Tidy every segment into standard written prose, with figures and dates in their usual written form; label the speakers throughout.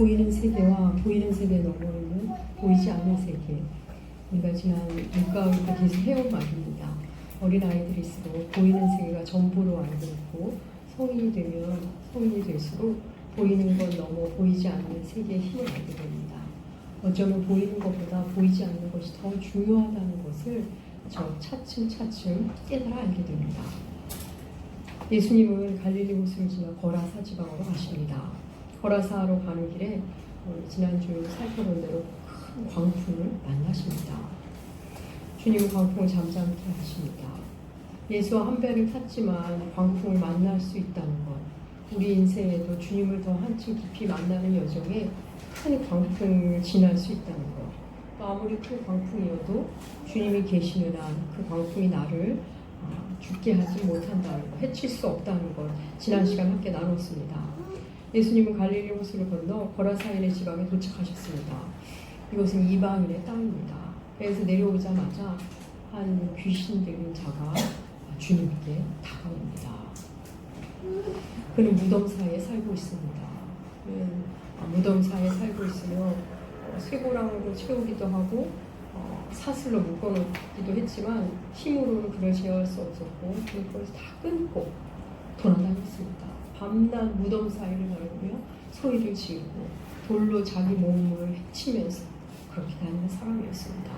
Speaker 1: 보이는 세계와 보이는 세계 너머에는 보이지 않는 세계. 우리가 지난 늦가을부터 계속 해온 말입니다. 어린아이들일수록 보이는 세계가 전부로 알고 있고 성인이 되면 성인이 될수록 보이는 것 넘어 보이지 않는 세계의 힘을 알게 됩니다. 어쩌면 보이는 것보다 보이지 않는 것이 더 중요하다는 것을 차츰차츰 깨달아 알게 됩니다. 예수님은 갈릴리 호수를 지나 거라사 지방으로 가십니다. 거라사로 가는 길에 지난주 살펴본 대로 큰 광풍을 만나십니다. 주님은 광풍을 잠잠케 하십니다. 예수와 한 배를 탔지만 광풍을 만날 수 있다는 것, 우리 인생에도 주님을 더 한층 깊이 만나는 여정에 큰 광풍을 지날 수 있다는 것, 또 아무리 큰 광풍이어도 주님이 계시는 한 그 광풍이 나를 죽게 하지 못한다는 것, 해칠 수 없다는 것, 지난 시간 함께 나눴습니다. 예수님은 갈릴리 호수를 건너 거라사인의 지방에 도착하셨습니다. 이곳은 이방인의 땅입니다. 배에서 내려오자마자 한 귀신 들린 자가 주님께 다가옵니다. 그는 무덤 사이에 살고 있습니다. 그는 무덤 사이에 살고 있으며 쇠고랑으로 채우기도 하고 사슬로 묶어놓기도 했지만 힘으로는 그를 제어할 수 없었고 그걸 다 끊고 돌아다녔습니다. 밤낮 무덤 사이를 나누며 소리를 지르고 돌로 자기 몸을 헤치면서 그렇게 다니는 사람이었습니다.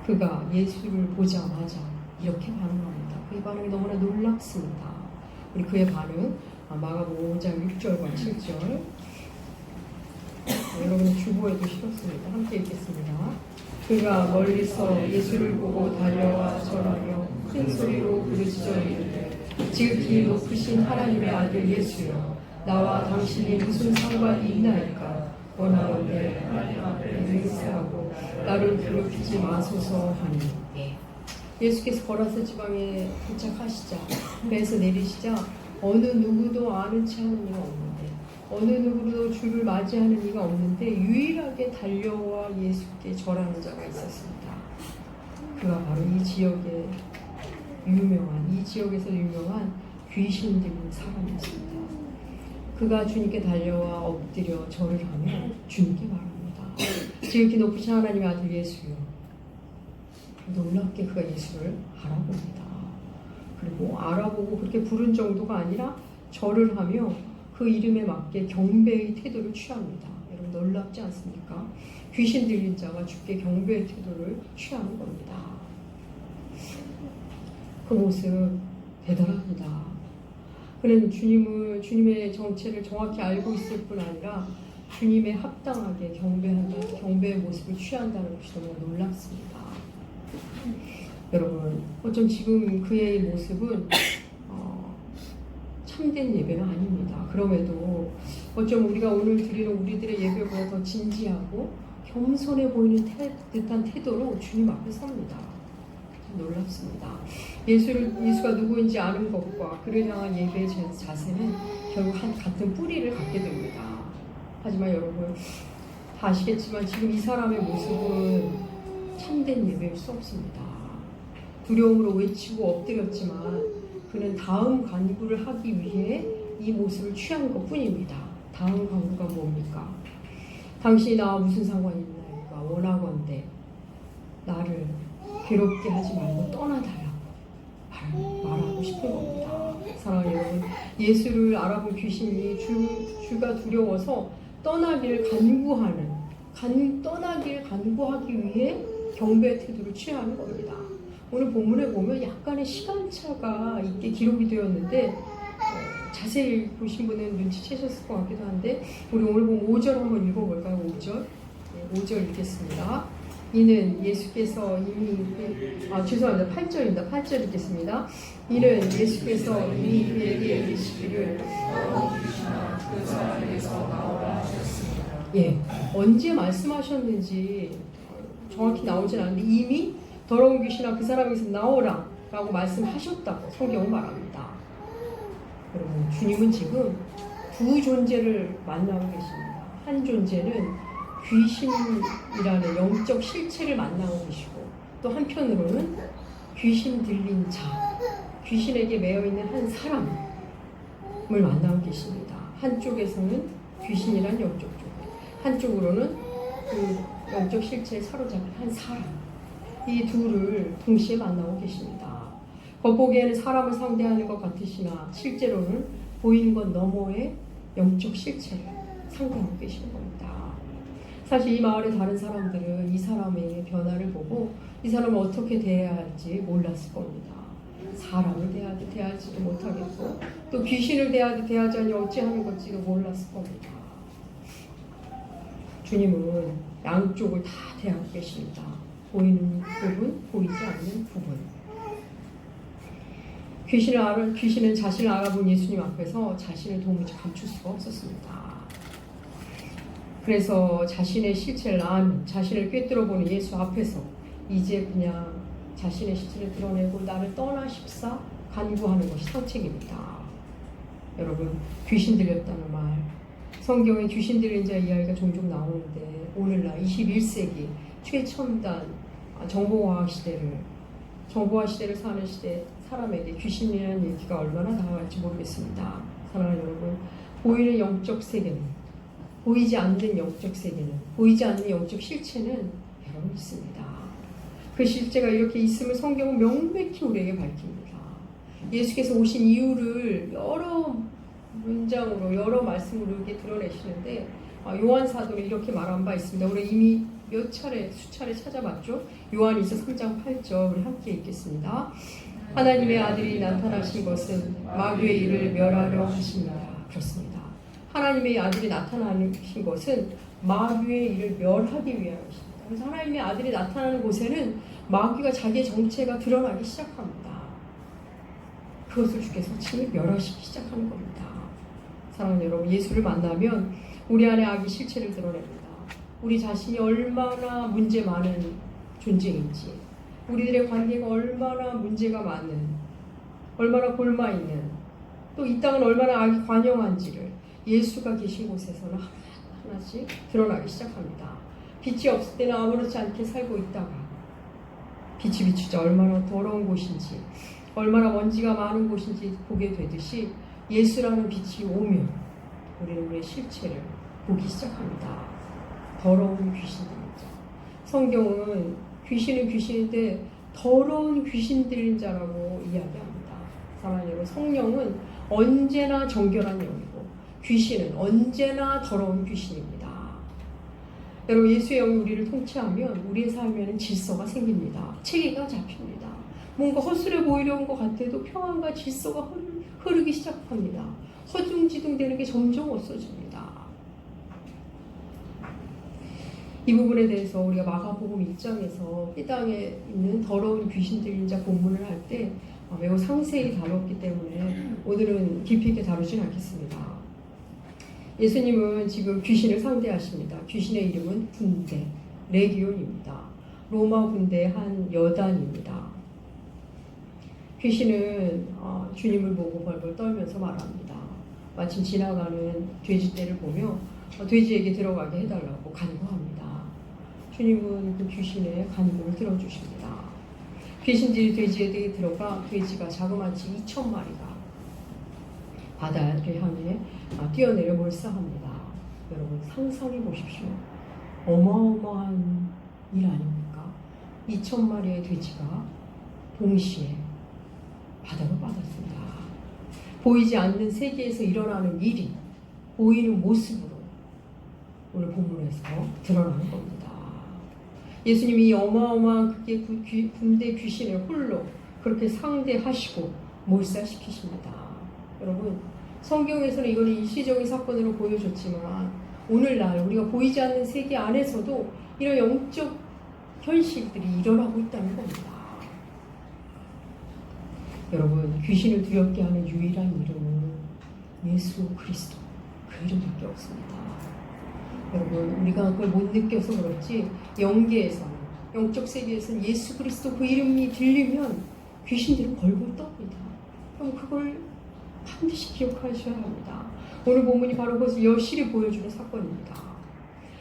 Speaker 1: 그가 예수를 보자마자 이렇게 반응합니다. 그의 반응이 너무나 놀랍습니다. 우리 그의 반응 마가복음 5장 6절과 7절 여러분의 주보에도 실었습니다. 함께 읽겠습니다. 그가 멀리서 예수를 보고 달려와 절하며 큰 소리로 부르짖어 이르되 지극히 높으신 하나님의 아들 예수여, 나와 당신이 무슨 상관이 있나이까? 원하건대 하나님 앞에 맹세하고 나를 괴롭히지 마소서 하니. 예수께서 거라사 지방에 도착하시자 배에서 내리시자 어느 누구도 아는 체 하는 이가 없는데, 어느 누구도 주를 맞이하는 이가 없는데 유일하게 달려와 예수께 절하는 자가 있었습니다. 그가 바로 이 지역에서 유명한 귀신 들린 사람이었습니다. 그가 주님께 달려와 엎드려 절을 하며 주님께 말합니다. 지극히 높으신 하나님의 아들 예수여. 놀랍게 그가 예수를 알아봅니다. 그리고 알아보고 그렇게 부른 정도가 아니라 절을 하며 그 이름에 맞게 경배의 태도를 취합니다. 여러분 놀랍지 않습니까? 귀신 들린 자가 주께 경배의 태도를 취하는 겁니다. 그 모습 대단합니다. 그는 주님의 정체를 정확히 알고 있을 뿐 아니라 주님에 합당하게 경배의 모습을 취한다는 것이 너무 놀랍습니다. 여러분, 어쩜 지금 그의 모습은 참된 예배가 아닙니다. 그럼에도 어쩜 우리가 오늘 드리는 우리들의 예배보다 더 진지하고 겸손해 보이는 듯한 태도로 주님 앞에 섭니다. 놀랍습니다. 예수가 누구인지 아는 것과 그를 향한 예배의 자세는 결국 같은 뿌리를 갖게 됩니다. 하지만 여러분 다 아시겠지만 지금 이 사람의 모습은 참된 예배일 수 없습니다. 두려움으로 외치고 엎드렸지만 그는 다음 간구를 하기 위해 이 모습을 취한 것 뿐입니다. 다음 간구가 뭡니까? 당신이 나와 무슨 상관이 있나이까? 원하건대 나를 괴롭게 하지 말고 떠나달라고 말하고 싶은 겁니다. 사랑하는 여러분, 예수를 알아본 귀신이 주가 두려워서 떠나기를 간구하기 위해 경배의 태도를 취하는 겁니다. 오늘 본문에 보면 약간의 시간차가 있게 기록이 되었는데 자세히 보신 분은 눈치채셨을 것 같기도 한데 우리 오늘 보면 5절 한번 읽어볼까요? 5절 5절 읽겠습니다. 이는 예수께서 죄송합니다. 8절입니다. 8절 읽겠습니다. 이는 예수께서 이미 그에게 이르시기를 그 사람에게서 나오라 하셨습니다. 예, 언제 말씀하셨는지 정확히 나오진 않는데 이미 더러운 귀신아 그 사람에게서 나오라 라고 말씀하셨다고 성경은 말합니다. 여러분, 주님은 지금 두 존재를 만나고 계십니다. 한 존재는 귀신이라는 영적 실체를 만나고 계시고 또 한편으로는 귀신 들린 자, 귀신에게 매여 있는 한 사람을 만나고 계십니다. 한쪽에서는 귀신이란 영적 쪽, 한쪽으로는 그 영적 실체에 사로잡힌 한 사람, 이 둘을 동시에 만나고 계십니다. 겉보기에는 사람을 상대하는 것 같으시나 실제로는 보이는 것 너머의 영적 실체를 상대하고 계시는 겁니다. 사실 이 마을의 다른 사람들은 이 사람의 변화를 보고 이 사람을 어떻게 대해야 할지 몰랐을 겁니다. 사람을 대하지도 못하겠고 또 귀신을 대하자니 어찌하는 건지도 몰랐을 겁니다. 주님은 양쪽을 다 대하고 계십니다. 보이는 부분, 보이지 않는 부분. 귀신은 자신을 알아본 예수님 앞에서 자신을 도무지 감출 수가 없었습니다. 그래서 자신의 실체를 아는, 자신을 꿰뚫어보는 예수 앞에서 이제 그냥 자신의 실체를 드러내고 나를 떠나십사 간구하는 것이 상책입니다. 여러분, 귀신 들렸다는 말, 성경에 귀신 들린 자 이야기가 종종 나오는데 오늘날 21세기 최첨단 정보화학 시대를 사는 시대 사람에게 귀신이라는 얘기가 얼마나 다가갈지 모르겠습니다. 사랑하는 여러분, 보이는 영적 세계는, 보이지 않는 영적 세계는, 보이지 않는 영적 실체는 여러분 있습니다. 그 실체가 이렇게 있음을 성경은 명백히 우리에게 밝힙니다. 예수께서 오신 이유를 여러 문장으로, 여러 말씀으로 이렇게 드러내시는데 요한 사도는 이렇게 말한 바 있습니다. 우리 이미 수차례 찾아봤죠. 요한일서 3장 8절 우리 함께 읽겠습니다. 하나님의 아들이 나타나신 것은 마귀의 일을 멸하려 하십니다. 그렇습니다. 하나님의 아들이 나타나신 것은 마귀의 일을 멸하기 위하여십니다. 그래서 하나님의 아들이 나타나는 곳에는 마귀가 자기의 정체가 드러나기 시작합니다. 그것을 주께서 친히 멸하시기 시작하는 겁니다. 사랑하는 여러분, 예수를 만나면 우리 안에 악이 실체를 드러냅니다. 우리 자신이 얼마나 문제 많은 존재인지, 우리들의 관계가 얼마나 문제가 많은, 얼마나 골마있는, 또 이 땅은 얼마나 악이 관영한지를 예수가 계신 곳에서는 하나씩 드러나기 시작합니다. 빛이 없을 때는 아무렇지 않게 살고 있다가 빛이 비추자 얼마나 더러운 곳인지, 얼마나 먼지가 많은 곳인지 보게 되듯이 예수라는 빛이 오면 우리는 우리의 실체를 보기 시작합니다. 더러운 귀신들입니다. 성경은 귀신은 귀신인데 더러운 귀신 들린 자라고 이야기합니다. 사랑하는 여러분, 성령은 언제나 정결한 영이고 귀신은 언제나 더러운 귀신입니다. 여러분, 예수의 영이 우리를 통치하면 우리의 삶에는 질서가 생깁니다. 체계가 잡힙니다. 뭔가 허술해 보이려는 것 같아도 평안과 질서가 흐르기 시작합니다. 허둥지둥되는 게 점점 없어집니다. 이 부분에 대해서 우리가 마가복음 1장에서 이 땅에 있는 더러운 귀신 들린 자 본문을 할 때 매우 상세히 다뤘기 때문에 오늘은 깊이 있게 다루진 않겠습니다. 예수님은 지금 귀신을 상대하십니다. 귀신의 이름은 군대, 레기온입니다. 로마 군대의 한 여단입니다. 귀신은 주님을 보고 벌벌 떨면서 말합니다. 마침 지나가는 돼지떼를 보며 돼지에게 들어가게 해달라고 간구합니다. 주님은 그 귀신의 간구를 들어주십니다. 귀신들이 돼지에게 들어가 돼지가 자그마치 2,000마리가 바다를 향해 뛰어내려 몰사합니다. 여러분, 상상해 보십시오. 어마어마한 일 아닙니까? 2,000마리의 돼지가 동시에 바다로 빠졌습니다. 보이지 않는 세계에서 일어나는 일이 보이는 모습으로 오늘 본문에서 드러나는 겁니다. 예수님이 어마어마한 군대 귀신을 홀로 그렇게 상대하시고 몰살시키십니다. 여러분, 성경에서는 이거는 일시적인 사건으로 보여줬지만 오늘날 우리가 보이지 않는 세계 안에서도 이런 영적 현실들이 일어나고 있다는 겁니다. 여러분, 귀신을 두렵게 하는 유일한 이름은 예수 그리스도, 그 이름밖에 없습니다. 여러분, 우리가 그걸 못 느껴서 그렇지 영계에서는, 영적 세계에서는 예수 그리스도 그 이름이 들리면 귀신들은 벌벌 떱니다. 그럼 그걸 반드시 기억하셔야 합니다. 오늘 본문이 바로 그것을 여실히 보여주는 사건입니다.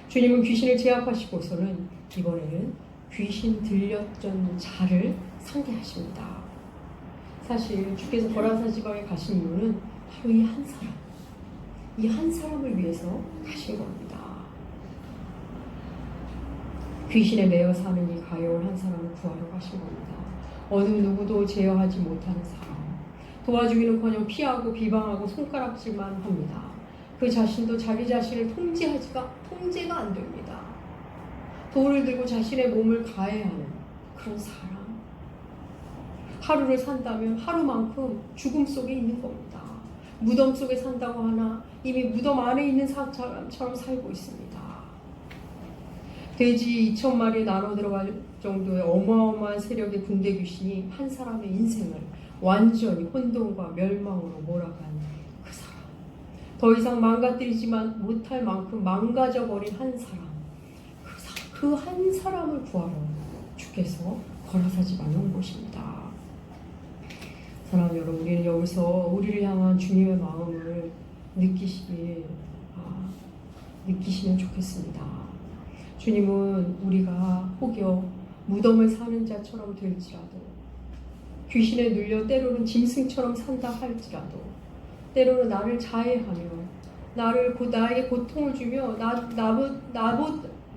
Speaker 1: 주님은 귀신을 제압하시고서는 이번에는 귀신 들렸던 자를 상대하십니다. 사실 주께서 거라사 지방에 가신 이유는 바로 이 한 사람, 이 한 사람을 위해서 가신 겁니다. 귀신에 매여 사는 이 가여운 한 사람을 구하러 가신 겁니다. 어느 누구도 제어하지 못하는 사람, 도와주기는커녕 피하고 비방하고 손가락질만 합니다. 그 자신도 자기 자신을 통제가 안 됩니다. 돌을 들고 자신의 몸을 가해하는 그런 사람. 하루를 산다면 하루만큼 죽음 속에 있는 겁니다. 무덤 속에 산다고 하나 이미 무덤 안에 있는 사람처럼 살고 있습니다. 돼지 2,000마리에 나눠 들어갈 정도의 어마어마한 세력의 군대 귀신이 한 사람의 인생을 완전히 혼돈과 멸망으로 몰아간 그 사람. 더 이상 망가뜨리지만 못할 만큼 망가져버린 한 사람. 그 한 사람을 구하러 주께서 거라사 집안에 온 곳입니다. 사랑하는 여러분, 우리는 여기서 우리를 향한 주님의 마음을 느끼시면 좋겠습니다. 주님은 우리가 혹여 무덤을 사는 자처럼 될지라도, 귀신에 눌려 때로는 짐승처럼 산다 할지라도, 때로는 나를 자해하며 나에게 고통을 주며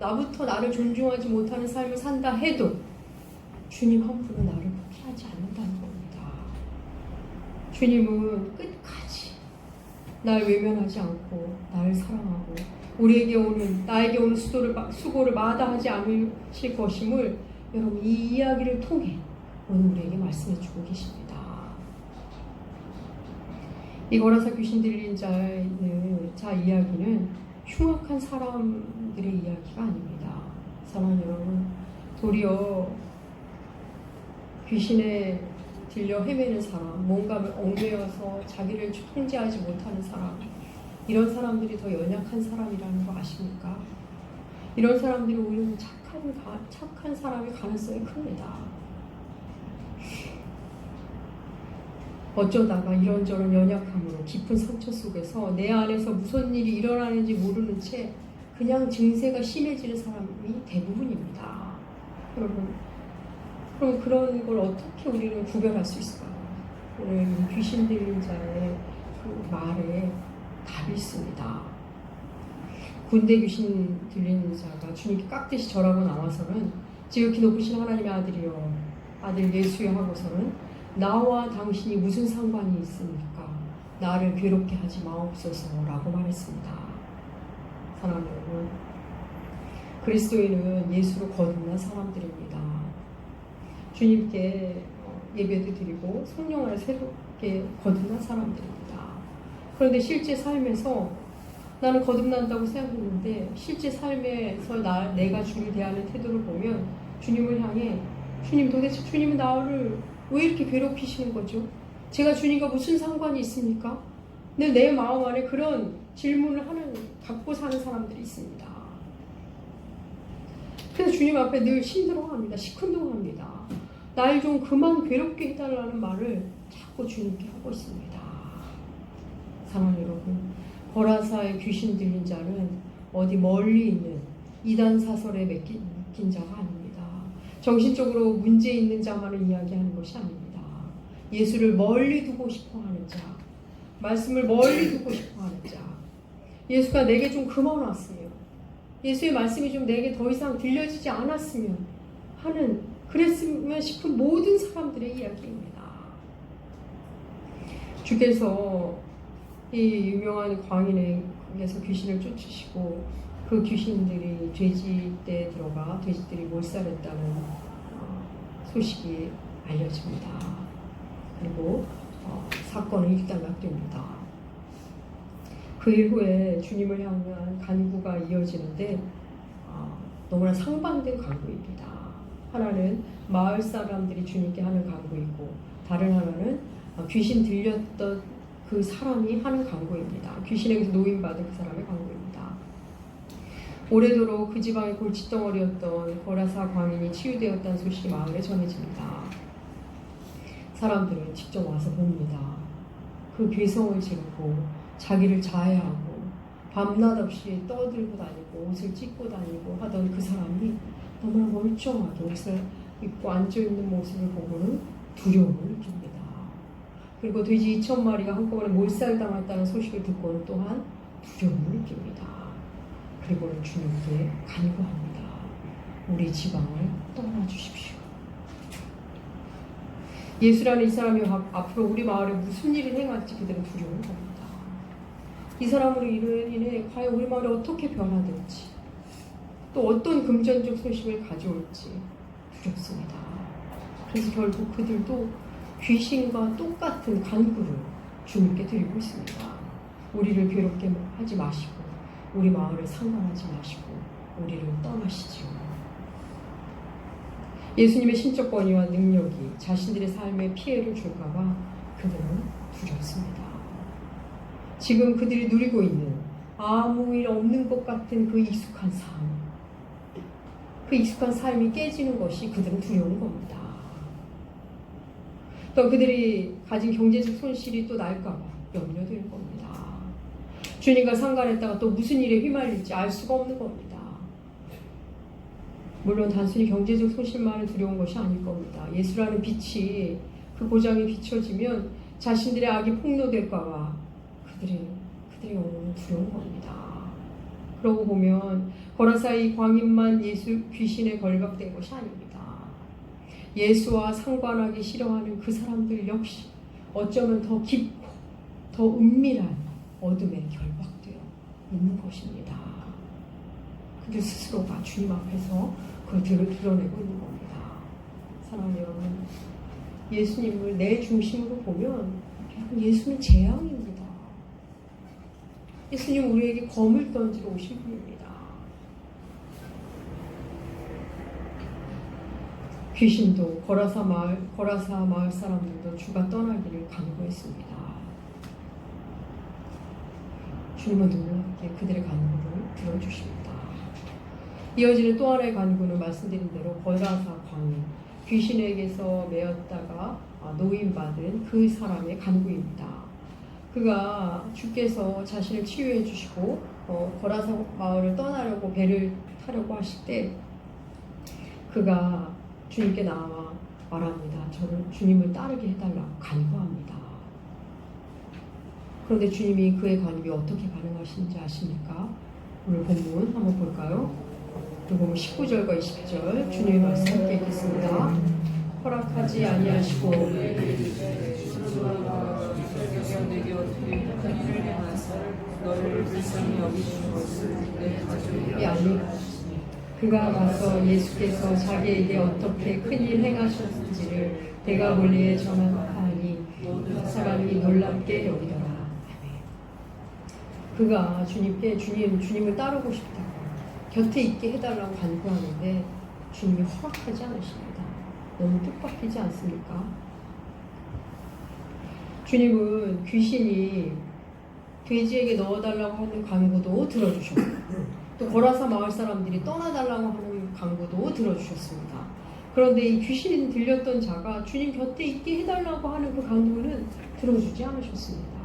Speaker 1: 나부터 나를 존중하지 못하는 삶을 산다 해도 주님 한 분은 나를 포기하지 않는다는 겁니다. 주님은 끝까지 날 외면하지 않고 나를 사랑하고 나에게 오는 수고를 마다하지 않으실 것임을 여러분 이 이야기를 통해 오늘 우리에게 말씀해 주고 계십니다. 이 거라사 귀신 들린 자 이야기는 흉악한 사람들의 이야기가 아닙니다. 사랑하는 여러분, 도리어 귀신에 들려 헤매는 사람, 뭔가를 얽매여서 자기를 통제하지 못하는 사람, 이런 사람들이 더 연약한 사람이라는 거 아십니까? 이런 사람들이 오히려 착한 사람의 가능성이 큽니다. 어쩌다가 이런저런 연약함으로 깊은 상처 속에서 내 안에서 무슨 일이 일어나는지 모르는 채 그냥 증세가 심해지는 사람이 대부분입니다. 여러분, 그럼 그런 걸 어떻게 우리는 구별할 수 있을까요? 오늘 귀신 들린 자의 그 말에 답이 있습니다. 군대 귀신 들린 자가 주님께 깍듯이 절하고 나와서는 지극히 높으신 하나님의 아들이여, 아들 예수여 하고서는 나와 당신이 무슨 상관이 있습니까? 나를 괴롭게 하지 마옵소서라고 말했습니다. 사랑하는 여러분, 그리스도인은 예수로 거듭난 사람들입니다. 주님께 예배도 드리고 성령 안에 새롭게 거듭난 사람들입니다. 그런데 실제 삶에서 나는 거듭난다고 생각했는데 실제 삶에서 내가 주님을 대하는 태도를 보면 주님을 향해 도대체 주님은 나를 왜 이렇게 괴롭히시는 거죠? 제가 주님과 무슨 상관이 있습니까? 늘 내 마음 안에 그런 질문을 갖고 사는 사람들이 있습니다. 그래서 주님 앞에 늘 힘들어합니다. 시큰둥합니다. 날 좀 그만 괴롭게 해달라는 말을 자꾸 주님께 하고 있습니다. 사랑하는 여러분, 거라사의 귀신 들린 자는 어디 멀리 있는 이단 사설에 묶인 자가 아닙니다. 정신적으로 문제 있는 자만을 이야기하는 것이 아닙니다. 예수를 멀리 두고 싶어하는 자, 말씀을 멀리 두고 싶어하는 자, 예수가 내게 좀 그만 왔으면, 예수의 말씀이 좀 내게 더 이상 들려지지 않았으면 하는, 그랬으면 싶은 모든 사람들의 이야기입니다. 주께서 이 유명한 광인에게서 귀신을 쫓으시고 그 귀신들이 돼지떼에 들어가 돼지들이 몰살했다는 소식이 알려집니다. 그리고 사건은 일단락됩니다. 그 이후에 주님을 향한 간구가 이어지는데 너무나 상반된 간구입니다. 하나는 마을 사람들이 주님께 하는 간구이고 다른 하나는 귀신 들렸던 그 사람이 하는 간구입니다. 귀신에게서 노인받은 그 사람의 간구입니다. 오래도록 그 지방의 골칫덩어리였던 거라사 광인이 치유되었다는 소식이 마을에 전해집니다. 사람들은 직접 와서 봅니다. 그 괴성을 지르고 자기를 자해하고 밤낮 없이 떠들고 다니고 옷을 찢고 다니고 하던 그 사람이 너무나 멀쩡하게 옷을 입고 앉아있는 모습을 보고는 두려움을 느낍니다. 그리고 돼지 2,000마리가 한꺼번에 몰살당했다는 소식을 듣고는 또한 두려움을 느낍니다. 그리고는 주님께 간구합니다. 우리 지방을 떠나주십시오. 예수라는 이 사람이 앞으로 우리 마을에 무슨 일을 행할지 그들은 두려운 겁니다. 이 사람으로 인해 과연 우리 마을이 어떻게 변화될지, 또 어떤 금전적 소식을 가져올지 두렵습니다. 그래서 결국 그들도 귀신과 똑같은 간구를 주님께 드리고 있습니다. 우리를 괴롭게 하지 마시고, 우리 마을을 상관하지 마시고, 우리를 떠나시지요. 예수님의 신적 권위와 능력이 자신들의 삶에 피해를 줄까봐 그들은 두렵습니다. 지금 그들이 누리고 있는 아무 일 없는 것 같은 그 익숙한 삶, 그 익숙한 삶이 깨지는 것이 그들은 두려운 겁니다. 또 그들이 가진 경제적 손실이 또 날까봐 염려될 겁니다. 주님과 상관했다가 또 무슨 일에 휘말릴지 알 수가 없는 겁니다. 물론 단순히 경제적 손실만을 두려운 것이 아닐 겁니다. 예수라는 빛이 그 보장에 비춰지면 자신들의 악이 폭로될까봐 그들의 영혼은 두려운 겁니다. 그러고 보면 거라사의 광인만 예수 귀신에 걸박된 것이 아닙니다. 예수와 상관하기 싫어하는 그 사람들 역시 어쩌면 더 깊고 더 은밀한 어둠에 결박되어 있는 것입니다. 그들 스스로가 주님 앞에서 그들을 드러내고 있는 겁니다. 사랑하는 여러분, 예수님을 내 중심으로 보면 예수는 재앙입니다. 예수님 우리에게 검을 던지러 오신 분입니다. 귀신도 거라사 마을 사람들도 주가 떠나기를 간구했습니다. 주님은 놀랍게 그들의 간구를 들어주십니다. 이어지는 또 하나의 간구는 말씀드린 대로 거라사 광인, 귀신에게서 매었다가 노임받은 그 사람의 간구입니다. 그가 주께서 자신을 치유해 주시고 거라사 마을을 떠나려고 배를 타려고 하실 때 그가 주님께 나와 말합니다. 저를 주님을 따르게 해달라고 간구합니다. 그런데 주님이 그의 간구에 어떻게 반응하시는지 아십니까? 오늘 본문 한번 볼까요? 누가복음 19절과 20절 주님의 말씀 함께 읽겠습니다. 허락하지 아니하시고
Speaker 2: 내게 어떻게 큰일을 행하사 너를 불쌍히 여기시는 것을 내 가족에게 알리시니
Speaker 1: 그가 가서 예수께서 자기에게 어떻게 큰일 행하셨는지를 데가볼리에 전하니 사람이 놀랍게 여기더라. 그가 주님을 따르고 싶다고 곁에 있게 해달라고 간구하는데 주님이 허락하지 않으십니다. 너무 뜻밖이지 않습니까? 주님은 귀신이 돼지에게 넣어달라고 하는 간구도 들어주셨고 또 거라사 마을 사람들이 떠나달라고 하는 간구도 들어주셨습니다. 그런데 이 귀신이 들렸던 자가 주님 곁에 있게 해달라고 하는 그 간구는 들어주지 않으셨습니다.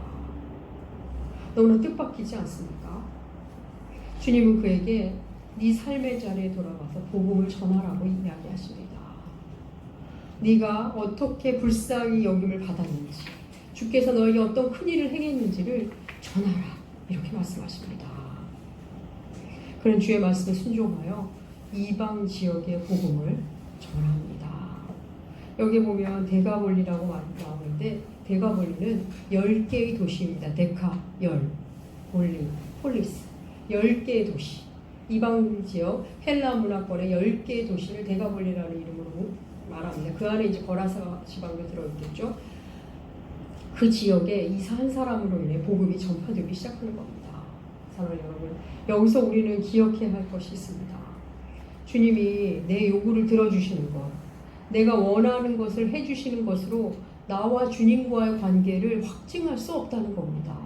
Speaker 1: 너무나 뜻밖이지 않습니까? 주님은 그에게 네 삶의 자리에 돌아가서 복음을 전하라고 이야기하십니다. 네가 어떻게 불쌍히 여김을 받았는지, 주께서 너에게 어떤 큰일을 행했는지를 전하라, 이렇게 말씀하십니다. 그는 주의 말씀에 순종하여 이방 지역의 복음을 전합니다. 여기 보면 데가볼리라고 나오는데 데가볼리는 10개의 도시입니다. 데카, 10, 볼리, 폴리스, 10개의 도시. 이방 지역 헬라 문화권의 10개의 도시를 데가볼리라는 이름으로 말합니다. 그 안에 이제 거라사 지방도 들어있겠죠. 그 지역에 이사한 사람으로 인해 복음이 전파되기 시작하는 겁니다. 사랑하는 여러분, 여기서 우리는 기억해야 할 것이 있습니다. 주님이 내 요구를 들어주시는 것, 내가 원하는 것을 해주시는 것으로 나와 주님과의 관계를 확증할 수 없다는 겁니다.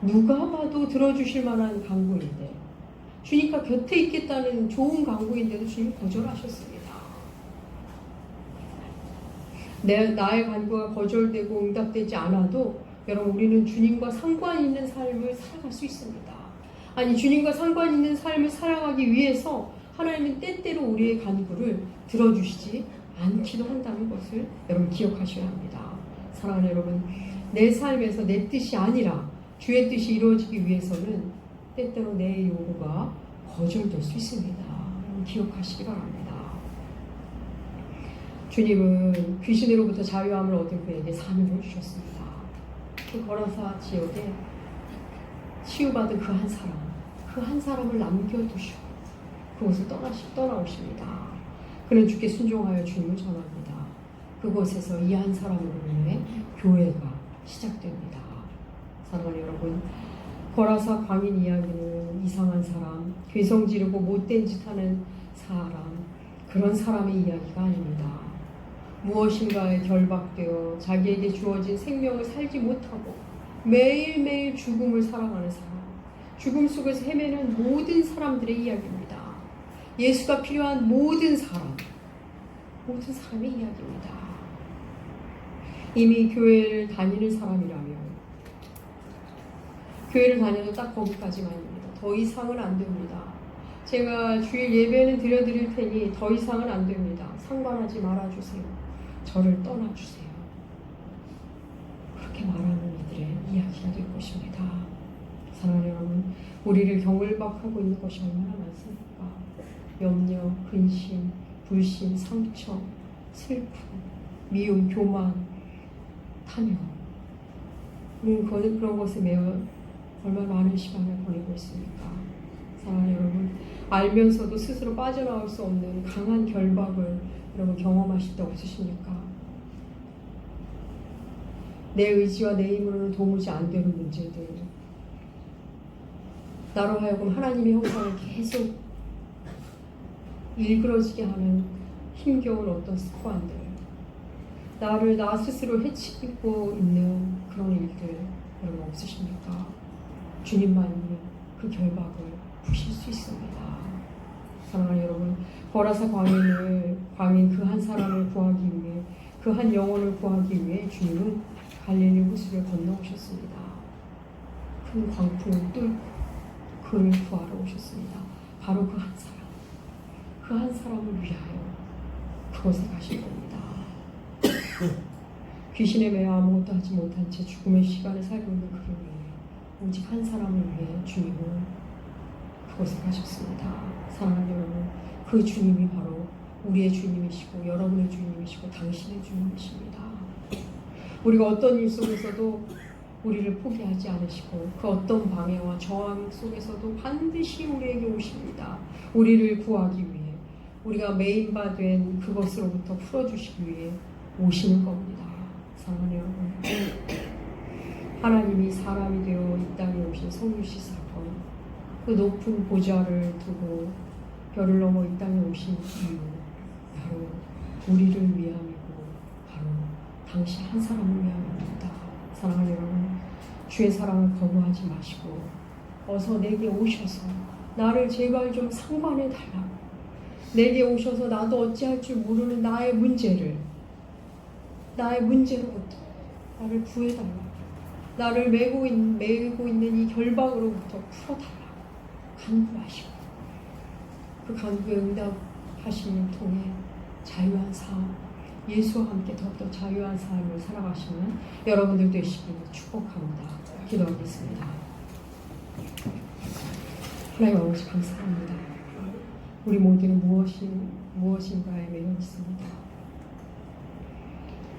Speaker 1: 누가 봐도 들어주실 만한 간구인데, 주님과 곁에 있겠다는 좋은 간구인데도 주님이 거절하셨습니다. 나의 간구가 거절되고 응답되지 않아도 여러분, 우리는 주님과 상관 있는 삶을 살아갈 수 있습니다. 아니, 주님과 상관 있는 삶을 살아가기 위해서 하나님은 때때로 우리의 간구를 들어주시지 않기도 한다는 것을 여러분 기억하셔야 합니다. 사랑하는 여러분, 내 삶에서 내 뜻이 아니라 주의 뜻이 이루어지기 위해서는 때때로 내 요구가 거절될 수 있습니다. 기억하시기 바랍니다. 주님은 귀신으로부터 자유함을 얻은 그에게 사명을 주셨습니다. 그 거라사 지역에 치유받은 그 한 사람을 남겨두시고 그곳을 떠나오십니다. 그는 주께 순종하여 주님을 전합니다. 그곳에서 이 한 사람으로 인해 교회가 시작됩니다. 사랑하는 여러분, 거라사 광인 이야기는 이상한 사람, 괴성 지르고 못된 짓 하는 사람, 그런 사람의 이야기가 아닙니다. 무엇인가에 결박되어 자기에게 주어진 생명을 살지 못하고 매일매일 죽음을 사랑하는 사람, 죽음 속에서 헤매는 모든 사람들의 이야기입니다. 예수가 필요한 모든 사람의 이야기입니다. 이미 교회를 다니는 사람이라면 교회를 다녀도 딱 거기까지만입니다. 더 이상은 안 됩니다. 제가 주일 예배는 드려드릴 테니 더 이상은 안 됩니다. 상관하지 말아주세요. 저를 떠나주세요. 그렇게 말하는 이들의 이야기가 될 것입니다. 사랑하는 여러분, 우리를 경을박하고 있는 것이 얼마나 많습니까? 염려, 근심, 불신, 상처, 슬픔, 미움, 교만, 탐욕. 우리는 그런 것에 매여 얼마나 많은 시간을 보내고 있습니까? 사랑하는 여러분, 알면서도 스스로 빠져나올 수 없는 강한 결박을 여러분 경험하실 때 없으십니까? 내 의지와 내 힘으로는 도무지 안 되는 문제들, 나로 하여금 하나님의 형상을 계속 일그러지게 하는 힘겨운 어떤 습관들, 나를 나 스스로 해치고 있는 그런 일들 여러분 없으십니까? 주님만이 그 결박을 푸실 수 있습니다. 사랑하는 여러분, 거라사 광인 그 한 사람을 구하기 위해, 그 한 영혼을 구하기 위해 주님은 갈릴리 호수를 건너오셨습니다. 큰 광풍을 뚫고 그를 구하러 오셨습니다. 바로 그 한 사람을 위하여 그곳에 가신 겁니다. 귀신에 매여 아무것도 하지 못한 채 죽음의 시간을 살고 있는 그를 위해, 오직 한 사람을 위해 주님은 그곳에 가셨습니다. 사랑하는 여러분, 그 주님이 바로 우리의 주님이시고 여러분의 주님이시고 당신의 주님이십니다. 우리가 어떤 일 속에서도 우리를 포기하지 않으시고 그 어떤 방해와 저항 속에서도 반드시 우리에게 오십니다. 우리를 구하기 위해, 우리가 메인바 된 그것으로부터 풀어주시기 위해 오시는 겁니다. 사랑하는 여러분, 하나님이 사람이 되어 이 땅에 오신 성유시 사건, 그 높은 보좌를 두고 별을 넘어 이 땅에 오신 이유, 바로 우리를 위함이고 바로 당신 한 사람을 위함입니다. 사랑하는 여러분, 주의 사랑을 거부하지 마시고 어서 내게 오셔서 나를 제발 좀 상관해 달라고, 내게 오셔서 나도 어찌할 줄 모르는 나의 문제로부터 나를 구해달라고, 나를 메고 있는 이 결박으로부터 풀어달라고 간구하시고, 그 간구에 응답하심을 통해 자유한 삶, 예수와 함께 더욱더 자유한 삶을 살아가시는 여러분들 되시기를 축복합니다. 기도하겠습니다. 하나님 아버지, 감사합니다. 우리 모두는 무엇인가에 매여 있습니다.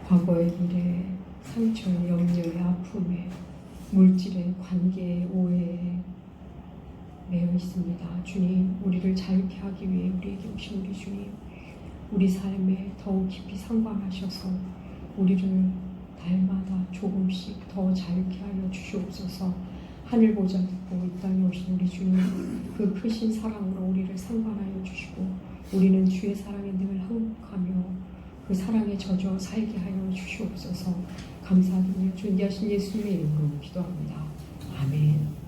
Speaker 1: 과거의 일에, 상처에, 염려에, 아픔에, 물질에, 관계에, 오해에 매여 있습니다. 주님, 우리를 자유케 하기 위해 우리에게 오신 우리 주님, 우리 삶에 더욱 깊이 상관하셔서 우리를 날마다 조금씩 더 자유케 하여 주시옵소서. 하늘 보좌 듣고 이 땅에 오신 우리 주님, 그 크신 사랑으로 우리를 상관하여 주시고 우리는 주의 사랑에 늘 항복하며 그 사랑에 젖어 살게 하여 주시옵소서. 감사드리며 존귀하신 예수님의 이름으로 기도합니다. 아멘.